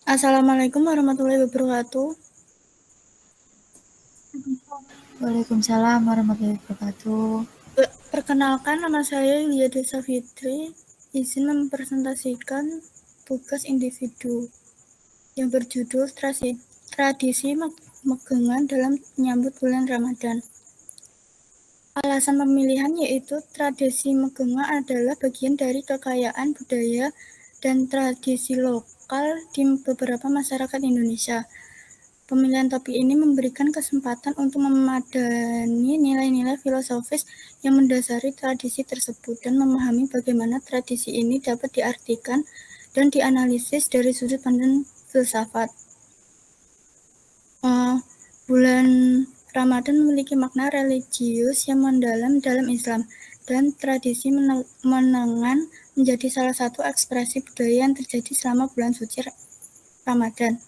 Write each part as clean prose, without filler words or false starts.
Assalamualaikum warahmatullahi wabarakatuh. Waalaikumsalam warahmatullahi wabarakatuh. Perkenalkan, nama saya Yulia Desa Fitri. Izin mempresentasikan tugas individu yang berjudul Tradisi Megengan dalam Menyambut Bulan Ramadan. Alasan pemilihan yaitu tradisi megengan adalah bagian dari kekayaan budaya dan tradisi lokal di beberapa masyarakat Indonesia. Pemilihan topik ini memberikan kesempatan untuk memadani nilai-nilai filosofis yang mendasari tradisi tersebut dan memahami bagaimana tradisi ini dapat diartikan dan dianalisis dari sudut pandang filsafat. Bulan Ramadan memiliki makna religius yang mendalam dalam Islam, dan tradisi menengan menjadi salah satu ekspresi budaya yang terjadi selama bulan suci Ramadan.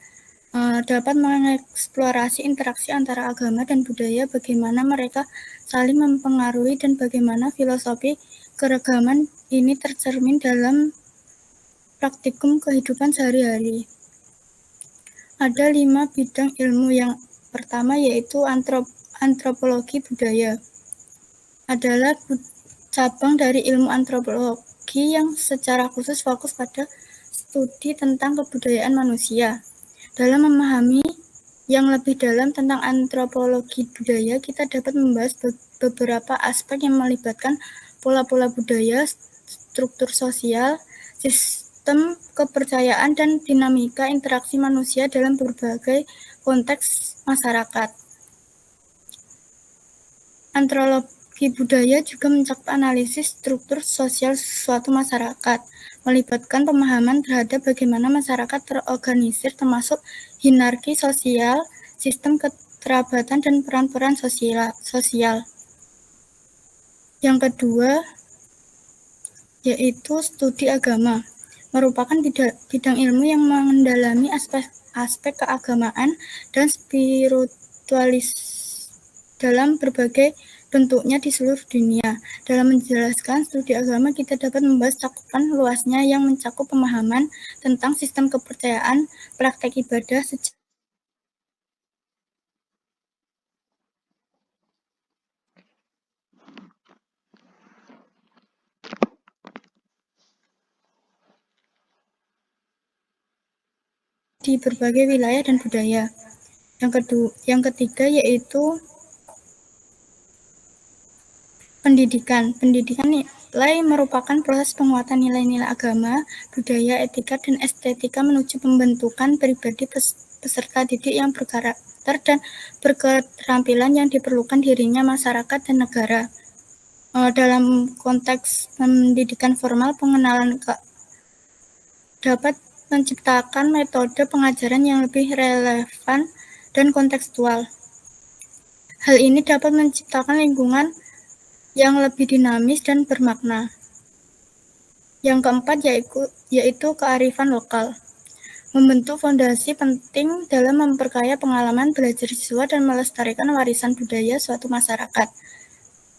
Dapat mengeksplorasi interaksi antara agama dan budaya, bagaimana mereka saling mempengaruhi dan bagaimana filosofi keragaman ini tercermin dalam praktikum kehidupan sehari-hari. Ada 5 bidang ilmu. Yang pertama yaitu antropologi budaya. Adalah cabang dari ilmu antropologi yang secara khusus fokus pada studi tentang kebudayaan manusia. Dalam memahami yang lebih dalam tentang antropologi budaya, kita dapat membahas beberapa aspek yang melibatkan pola-pola budaya, struktur sosial, sistem kepercayaan, dan dinamika interaksi manusia dalam berbagai konteks masyarakat. Antropologi budaya juga mencakup analisis struktur sosial suatu masyarakat, melibatkan pemahaman terhadap bagaimana masyarakat terorganisir, termasuk hierarki sosial, sistem kekerabatan, dan peran-peran sosial. Yang kedua yaitu studi agama, merupakan bidang ilmu yang mendalami aspek keagamaan dan spiritualis dalam berbagai bentuknya di seluruh dunia. Dalam menjelaskan studi agama, kita dapat membahas cakupan luasnya yang mencakup pemahaman tentang sistem kepercayaan, praktek ibadah, di berbagai wilayah dan budaya. Yang ketiga yaitu pendidikan. Pendidikan nilai merupakan proses penguatan nilai-nilai agama, budaya, etika, dan estetika menuju pembentukan pribadi peserta didik yang berkarakter dan berketerampilan yang diperlukan dirinya, masyarakat, dan negara. Dalam konteks pendidikan formal, pengenalan dapat menciptakan metode pengajaran yang lebih relevan dan kontekstual. Hal ini dapat menciptakan lingkungan yang lebih dinamis dan bermakna. Yang keempat yaitu kearifan lokal, membentuk fondasi penting dalam memperkaya pengalaman belajar siswa dan melestarikan warisan budaya suatu masyarakat.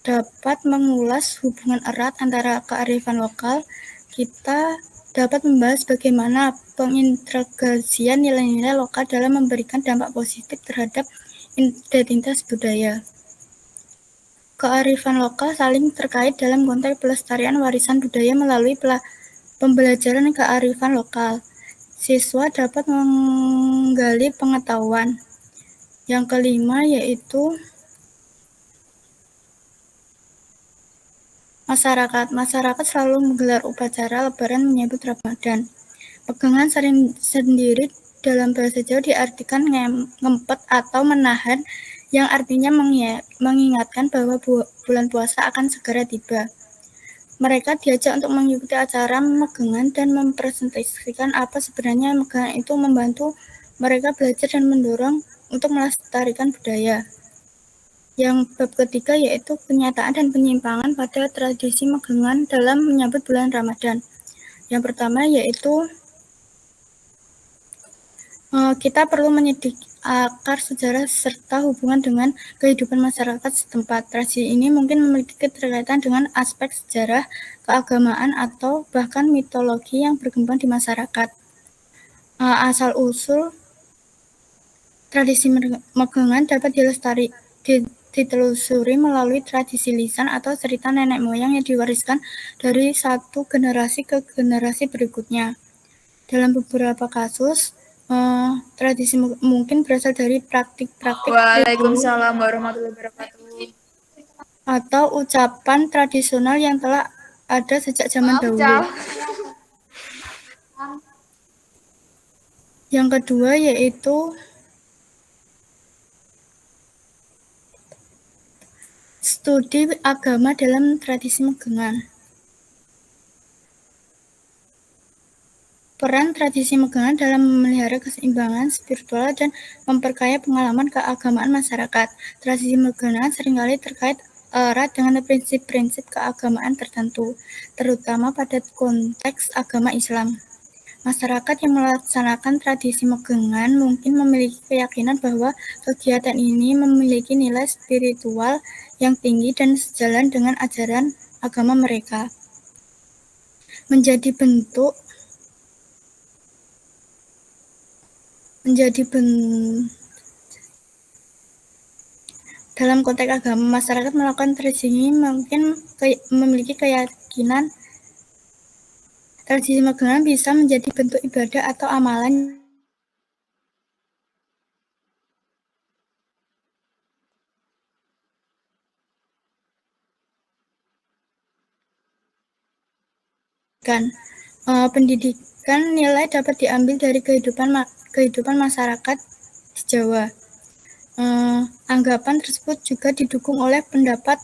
Dapat mengulas hubungan erat antara kearifan lokal, kita dapat membahas bagaimana pengintegrasian nilai-nilai lokal dalam memberikan dampak positif terhadap identitas budaya. Kearifan lokal saling terkait dalam konteks pelestarian warisan budaya melalui pembelajaran kearifan lokal. Siswa dapat menggali pengetahuan. Yang kelima yaitu masyarakat. Masyarakat selalu menggelar upacara Lebaran menyambut Ramadan. Pegangan sendiri dalam bahasa Jawa diartikan ngempet atau menahan, yang artinya mengingatkan bahwa bulan puasa akan segera tiba. Mereka diajak untuk mengikuti acara megengan dan mempresentasikan apa sebenarnya megengan itu, membantu mereka belajar dan mendorong untuk melestarikan budaya. Yang bab ketiga yaitu kenyataan dan penyimpangan pada tradisi megengan dalam menyambut bulan Ramadan. Yang pertama yaitu kita perlu menyelidiki akar sejarah serta hubungan dengan kehidupan masyarakat setempat. Tradisi ini mungkin memiliki keterkaitan dengan aspek sejarah, keagamaan, atau bahkan mitologi yang berkembang di masyarakat. Asal-usul tradisi megengan dapat ditelusuri melalui tradisi lisan atau cerita nenek moyang yang diwariskan dari satu generasi ke generasi berikutnya. Dalam beberapa kasus, tradisi mungkin berasal dari praktik-praktik Waalaikumsalam warahmatullahi wabarakatuh. atau ucapan tradisional yang telah ada sejak zaman dahulu. Yang kedua yaitu studi agama dalam tradisi megengan. Peran tradisi megengan dalam memelihara keseimbangan spiritual dan memperkaya pengalaman keagamaan masyarakat. Tradisi megengan seringkali terkait erat dengan prinsip-prinsip keagamaan tertentu, terutama pada konteks agama Islam. Masyarakat yang melaksanakan tradisi megengan mungkin memiliki keyakinan bahwa kegiatan ini memiliki nilai spiritual yang tinggi dan sejalan dengan ajaran agama mereka. Dalam konteks agama, masyarakat melakukan tradisi ini mungkin memiliki keyakinan tradisi megengan bisa menjadi bentuk ibadah atau amalan pendidikan nilai dapat diambil dari kehidupan masyarakat di Jawa. Anggapan tersebut juga didukung oleh pendapat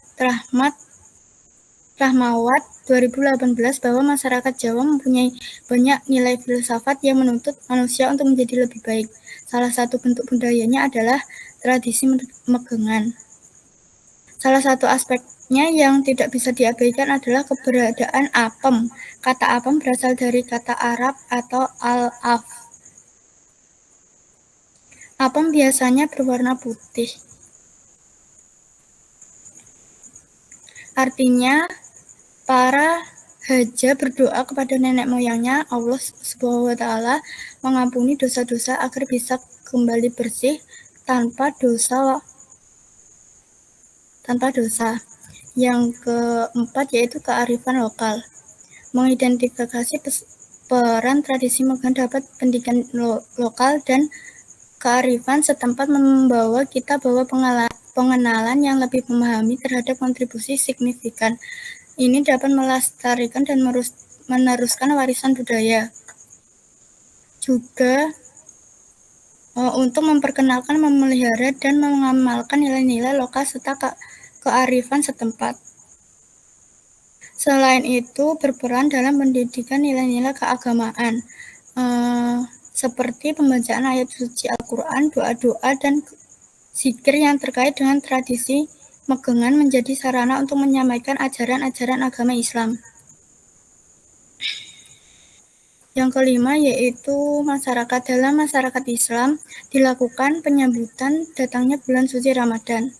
Rahmawat 2018 bahwa masyarakat Jawa mempunyai banyak nilai filsafat yang menuntut manusia untuk menjadi lebih baik. Salah satu bentuk budayanya adalah tradisi megengan. Salah satu aspeknya yang tidak bisa diabaikan adalah keberadaan apem. Kata apem berasal dari kata Arab atau al-af. Apem biasanya berwarna putih. Artinya, para haja berdoa kepada nenek moyangnya, Allah SWT mengampuni dosa-dosa agar bisa kembali bersih tanpa dosa. Yang keempat yaitu kearifan lokal. Mengidentifikasi peran tradisi megengan dapat pendidikan lokal dan kearifan setempat membawa kita bahwa pengenalan yang lebih memahami terhadap kontribusi signifikan ini dapat melestarikan dan meneruskan warisan budaya. Juga untuk memperkenalkan, memelihara, dan mengamalkan nilai-nilai lokal serta kearifan setempat. Selain itu, berperan dalam pendidikan nilai-nilai keagamaan, seperti pembacaan ayat suci Al-Quran, doa-doa, dan zikir yang terkait dengan tradisi megengan menjadi sarana untuk menyampaikan ajaran-ajaran agama Islam. Yang kelima yaitu masyarakat. Dalam masyarakat Islam dilakukan penyambutan datangnya bulan suci Ramadan.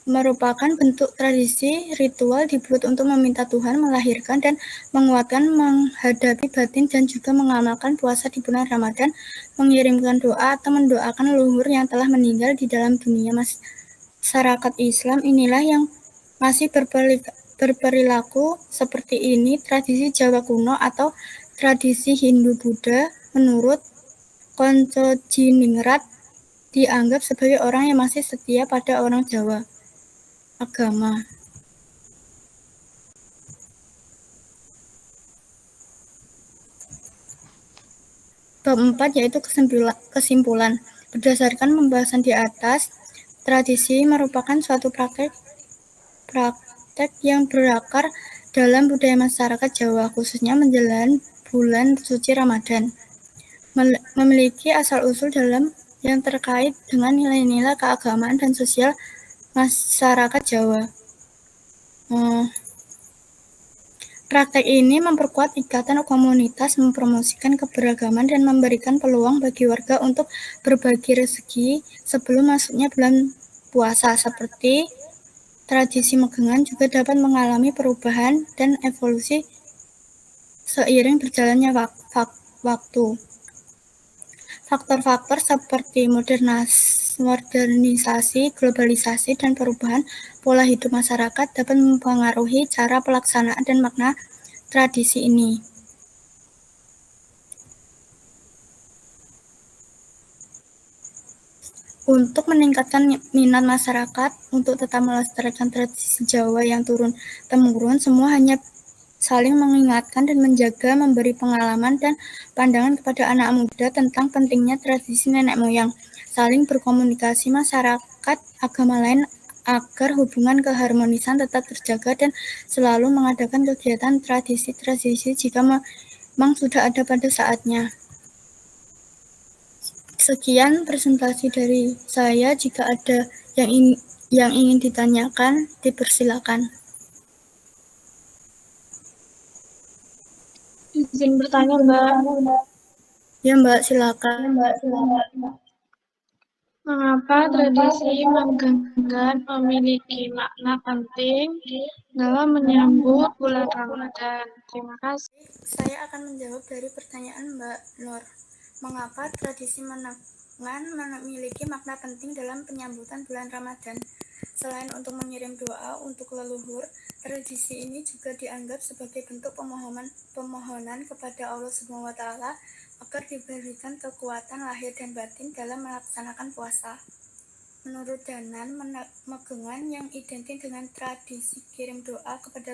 Merupakan bentuk tradisi ritual dibuat untuk meminta Tuhan melahirkan dan menguatkan menghadapi batin dan juga mengamalkan puasa di bulan Ramadan, mengirimkan doa atau mendoakan leluhur yang telah meninggal di dalam dunia. Masyarakat Islam inilah yang masih berperilaku seperti ini. Tradisi Jawa kuno atau tradisi Hindu-Buddha menurut Koncojiningrat dianggap sebagai orang yang masih setia pada orang Jawa agama. Bab 4 yaitu kesimpulan. Berdasarkan pembahasan di atas, tradisi merupakan suatu praktek yang berakar dalam budaya masyarakat Jawa, khususnya menjelang bulan suci Ramadan. Memiliki asal-usul dalam yang terkait dengan nilai-nilai keagamaan dan sosial masyarakat Jawa. Praktek ini memperkuat ikatan komunitas, mempromosikan keberagaman, dan memberikan peluang bagi warga untuk berbagi rezeki sebelum masuknya bulan puasa. Seperti tradisi megengan juga dapat mengalami perubahan dan evolusi seiring berjalannya waktu. Faktor-faktor seperti modernisasi, globalisasi, dan perubahan pola hidup masyarakat dapat mempengaruhi cara pelaksanaan dan makna tradisi ini. Untuk meningkatkan minat masyarakat untuk tetap melestarikan tradisi Jawa yang turun-temurun, semua hanya saling mengingatkan dan menjaga, memberi pengalaman dan pandangan kepada anak muda tentang pentingnya tradisi nenek moyang, saling berkomunikasi masyarakat agama lain agar hubungan keharmonisan tetap terjaga dan selalu mengadakan kegiatan tradisi-tradisi jika memang sudah ada pada saatnya. Sekian presentasi dari saya. Jika ada yang ingin ditanyakan, dipersilakan. Izin bertanya, Mbak. Ya, Mbak, silakan. Mengapa tradisi Megenggan memiliki makna penting dalam menyambut bulan Ramadan? Terima kasih. Saya akan menjawab dari pertanyaan Mbak Nur. Mengapa tradisi menengan memiliki makna penting dalam penyambutan bulan Ramadan? Selain untuk mengirim doa untuk leluhur, tradisi ini juga dianggap sebagai bentuk pemohonan kepada Allah SWT agar diberikan kekuatan lahir dan batin dalam melaksanakan puasa. Menurut Danan, Megengan yang identik dengan tradisi kirim doa kepada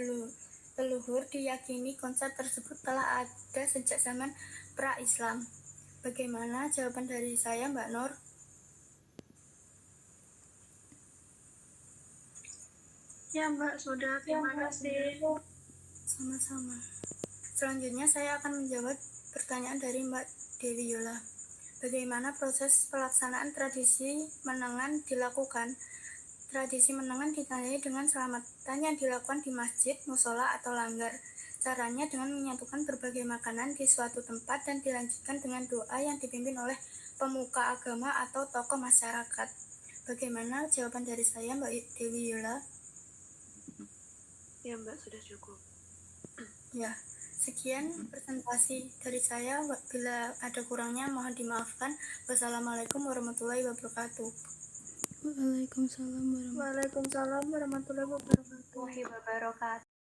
leluhur diyakini konsep tersebut telah ada sejak zaman pra-Islam. Bagaimana jawaban dari saya, Mbak Nur? Ya, Mbak, sudah. Terima kasih. Sama-sama. Selanjutnya saya akan menjawab pertanyaan dari Mbak Dewi Yola. Bagaimana proses pelaksanaan tradisi menengan dilakukan? Tradisi menengan ditandai dengan selamatan yang dilakukan di masjid, musola, atau langgar. Caranya dengan menyatukan berbagai makanan di suatu tempat dan dilanjutkan dengan doa yang dipimpin oleh pemuka agama atau tokoh masyarakat. Bagaimana jawaban dari saya, Mbak Dewi Yola? Ya, Mbak, sudah cukup. Ya, sekian presentasi dari saya. Bila ada kurangnya mohon dimaafkan. Wassalamualaikum warahmatullahi wabarakatuh. Waalaikumsalam warahmatullahi wabarakatuh.